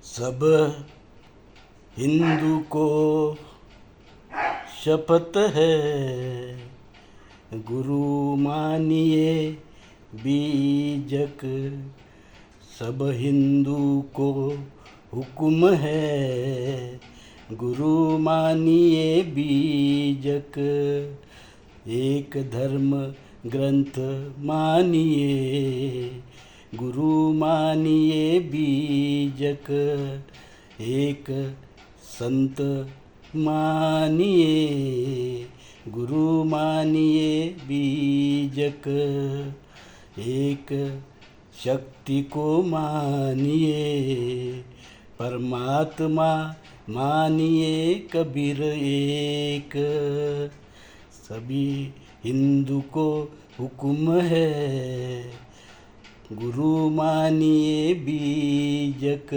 सब हिंदू को शपथ है, गुरु मानिए बीजक। सब हिंदू को हुक्म है, गुरु मानिए बीजक। एक धर्म ग्रंथ मानिए, गुरु मानिए बीजक। एक संत मानिए, गुरु मानिए बीजक। एक शक्ति को मानिए, परमात्मा मानिए कबीर एक। सभी हिंदू को हुक्म है, गुरु मानिए बीजक।